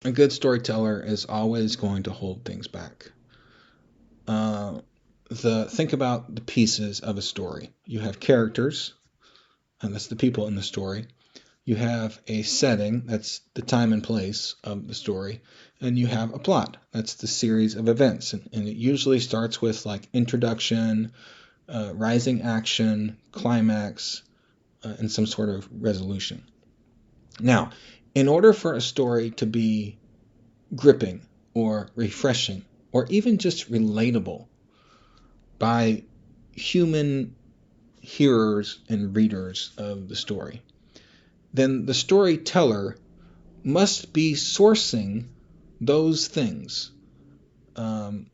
a good storyteller is always going to hold things back. Think about the pieces of a story. You have characters, and that's the people in the story. You have a setting, that's the time and place of the story, and you have a plot, that's the series of events. And it usually starts with like introduction, rising action, climax, and some sort of resolution. Now, in order for a story to be gripping or refreshing or even just relatable by human hearers and readers of the story, then the storyteller must be sourcing those things, um,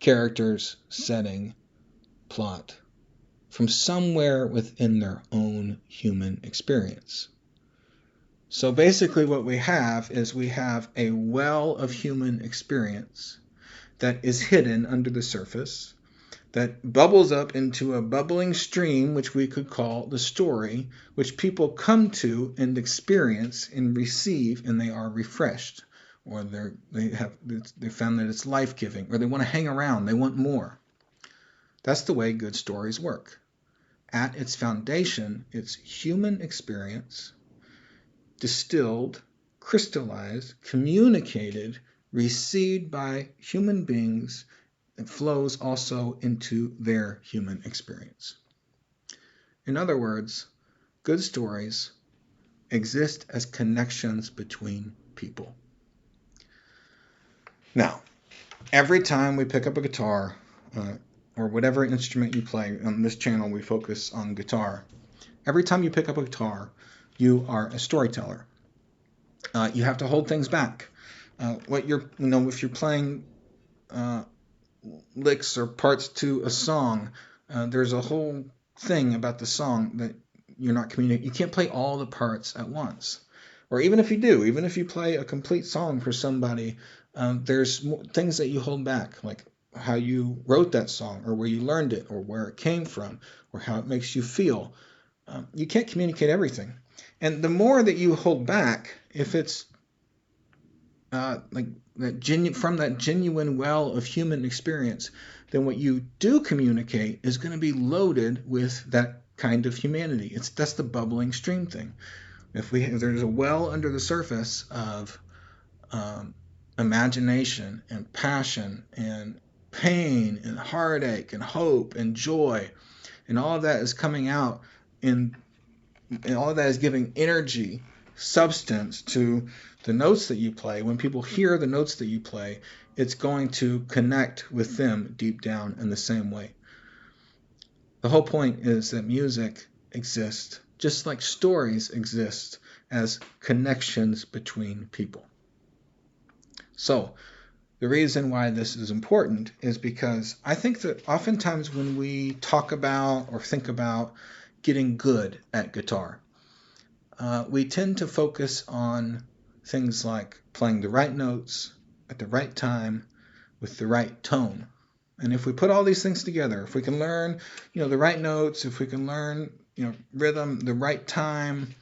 characters, setting, plot, from somewhere within their own human experience. So basically what we have is we have a well of human experience that is hidden under the surface, that bubbles up into a bubbling stream, which we could call the story, which people come to and experience and receive, and they are refreshed, or they found that it's life-giving, or they want to hang around, they want more. That's the way good stories work. At its foundation, it's human experience, distilled, crystallized, communicated, received by human beings. It flows also into their human experience. In other words, good stories exist as connections between people. Now, every time we pick up a guitar, or whatever instrument you play, on this channel we focus on guitar. Every time you pick up a guitar, you are a storyteller. You have to hold things back. If you're playing licks or parts to a song, there's a whole thing about the song that you're not communicating. You can't play all the parts at once. Or even if you do, even if you play a complete song for somebody, there's things that you hold back, like how you wrote that song, or where you learned it, or where it came from, or how it makes you feel. You can't communicate everything. And the more that you hold back, if it's from that genuine well of human experience, then what you do communicate is going to be loaded with that kind of humanity. That's the bubbling stream thing. If there's a well under the surface of imagination and passion and pain and heartache and hope and joy, and all of that is coming out and all of that is giving energy, substance to the notes that you play. When people hear the notes that you play, it's going to connect with them deep down in the same way. The whole point is that music exists just like stories exist as connections between people. So the reason why this is important is because I think that oftentimes when we talk about or think about getting good at guitar, we tend to focus on things like playing the right notes at the right time with the right tone. And if we put all these things together, if we can learn, the right notes, if we can learn, rhythm, the right time,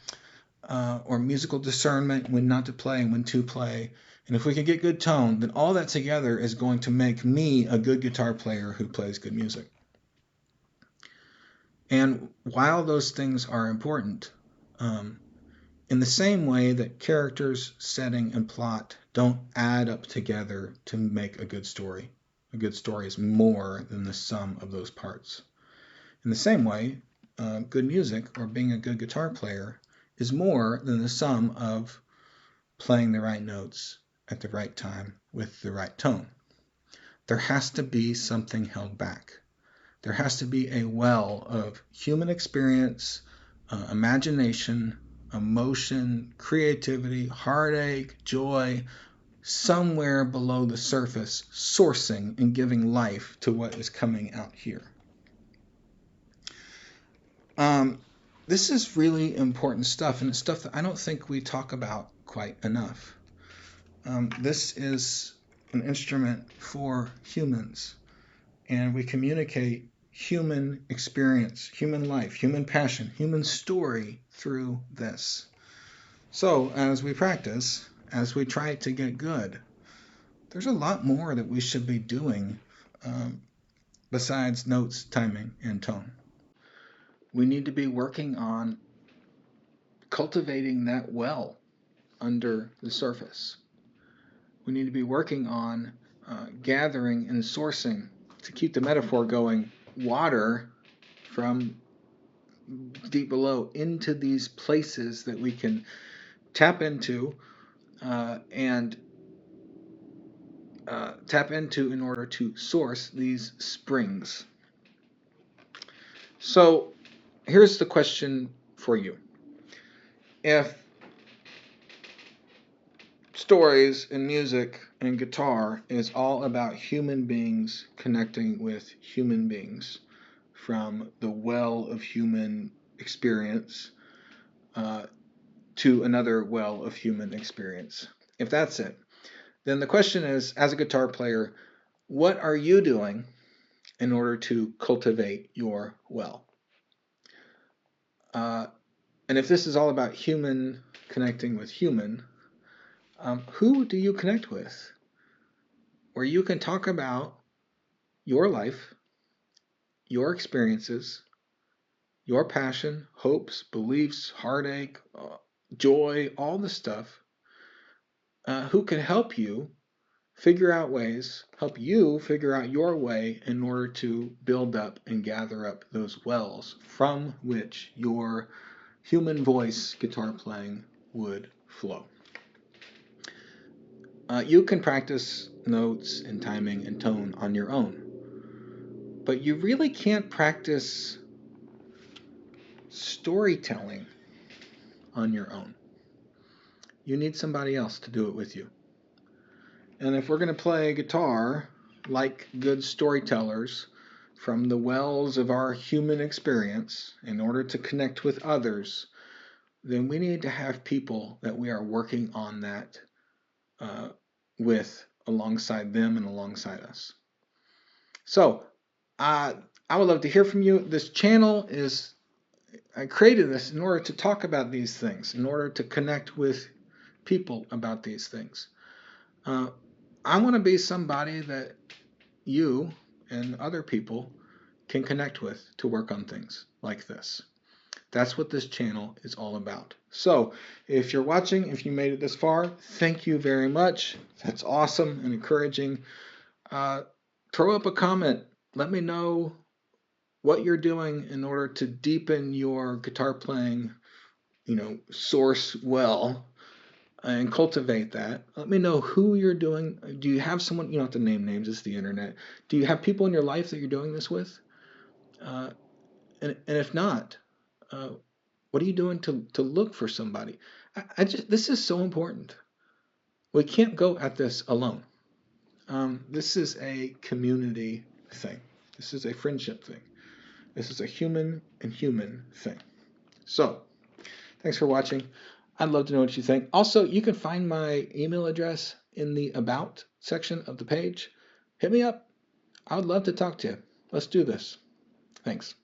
or musical discernment, when not to play and when to play, and if we can get good tone, then all that together is going to make me a good guitar player who plays good music. And while those things are important, in the same way that characters, setting, and plot don't add up together to make a good story. A good story is more than the sum of those parts. In the same way, good music, or being a good guitar player, is more than the sum of playing the right notes at the right time with the right tone. There has to be something held back. There has to be a well of human experience, imagination, emotion, creativity, heartache, joy, somewhere below the surface, sourcing and giving life to what is coming out here. This is really important stuff, and it's stuff that I don't think we talk about quite enough. This is an instrument for humans, and we communicate human experience, human life, human passion, human story through this. So as we practice, as we try to get good, there's a lot more that we should be doing besides notes, timing, and tone. We need to be working on cultivating that well under the surface. We need to be working on gathering and sourcing, to keep the metaphor going, water from deep below into these places that we can tap into and tap into in order to source these springs. So here's the question for you. If stories and music and guitar is all about human beings connecting with human beings from the well of human experience to another well of human experience, if that's it, then the question is, as a guitar player, what are you doing in order to cultivate your well? And if this is all about human connecting with human, who do you connect with? Where you can talk about your life, your experiences, your passion, hopes, beliefs, heartache, joy, all the stuff, who can help you help you figure out your way in order to build up and gather up those wells from which your human voice guitar playing would flow. You can practice notes and timing and tone on your own, but you really can't practice storytelling on your own. You need somebody else to do it with you. And if we're going to play guitar like good storytellers from the wells of our human experience in order to connect with others, then we need to have people that we are working on that with, alongside them and alongside us. So I would love to hear from you. This channel is, I created this in order to talk about these things, in order to connect with people about these things. I want to be somebody that you and other people can connect with to work on things like this. That's what this channel is all about. So if you're watching, if you made it this far, thank you very much. That's awesome and encouraging. Throw up a comment. Let me know what you're doing in order to deepen your guitar playing, source well, and cultivate that. Let me know who you're doing. Do you have someone, you don't have to name names, it's the internet. Do you have people in your life that you're doing this with? And if not, what are you doing to look for somebody? This is so important. We can't go at this alone. This is a community thing. This is a friendship thing. This is a human and human thing. So, thanks for watching. I'd love to know what you think. Also, you can find my email address in the About section of the page. Hit me up. I would love to talk to you. Let's do this. Thanks.